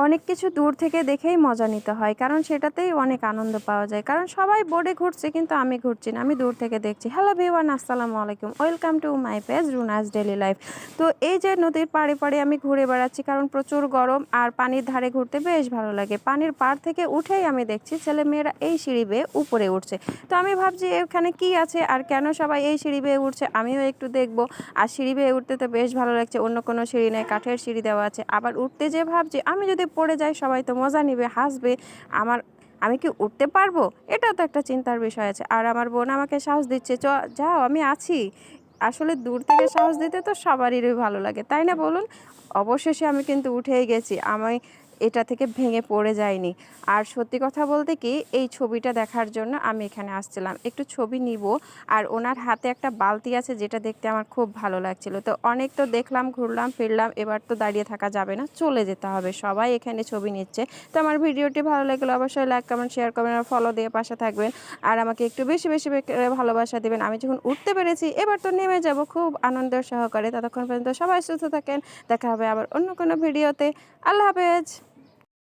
অনেক কিছু দূর থেকে দেখেই মজা নিতে হয়, কারণ সেটাতেই অনেক আনন্দ পাওয়া যায়। কারণ সবাই বোর্ডে ঘুরছে কিন্তু আমি ঘুরছি না, আমি দূর থেকে দেখছি। হ্যালো ভিউয়ান, আসসালামু আলাইকুম, welcome to my page Runa's daily life. তো এই যে নদীর পাড়ে পাড়ে আমি ঘুরে বেড়াচ্ছি, কারণ প্রচুর গরম আর পানির ধারে ঘুরতে বেশ ভালো লাগে। পানির পাড় থেকে উঠেই আমি দেখছি ছেলে মেয়েরা এই সিঁড়ি বেয়ে উপরে উঠছে। তো আমি ভাবছি এখানে কি আছে আর কেন সবাই এই সিঁড়ি বেয়ে উঠছে, আমিও একটু দেখবো। আর সিঁড়ি বেয়ে উঠতে তো বেশ ভালো লাগছে, অন্য কোনো সিঁড়ি নেই, কাঠের সিঁড়ি দেওয়া আছে। আবার উঠতে যে ভাবছি আমি যদি পড়ে যাই সবাই তো মজা নিবে, হাসবে। আমি কি উঠতে পারবো, এটাও তো একটা চিন্তার বিষয় আছে। আর আমার বোন আমাকে সাহস দিচ্ছে, যাও আমি আছি। আসলে দূর থেকে সাহস দিতে তো সবারই ভালো লাগে, তাই না বলুন? অবশেষে আমি কিন্তু উঠেই গেছি, আমি এটা থেকে ভেঙে পড়ে যাইনি। আর সত্যি কথা বলতে কি, এই ছবিটা দেখার জন্য আমি এখানে আসছিলাম, একটু ছবি নিব। আর ওনার হাতে একটা বালতি আছে যেটা দেখতে আমার খুব ভালো লাগছিল। তো অনেক তো দেখলাম, ঘুরলাম ফিরলাম, এবার তো দাঁড়িয়ে থাকা যাবে না, চলে যেতে হবে। সবাই এখানে ছবি নিচ্ছে। তো আমার ভিডিওটি ভালো লাগলে অবশ্যই লাইক কমেন্ট শেয়ার করবেন আর ফলো দিয়ে পাশে থাকবেন। আর আমাকে একটু বেশি বেশি ভালোবাসা দিবেন। আমি যখন উঠতে পেরেছি এবার তো নেমে যাব খুব আনন্দের সহকারে। ততক্ষণ পর্যন্ত সবাই সুস্থ থাকেন, দেখা হবে আবার অন্য কোনো ভিডিওতে। আল্লাহ হাফেজ।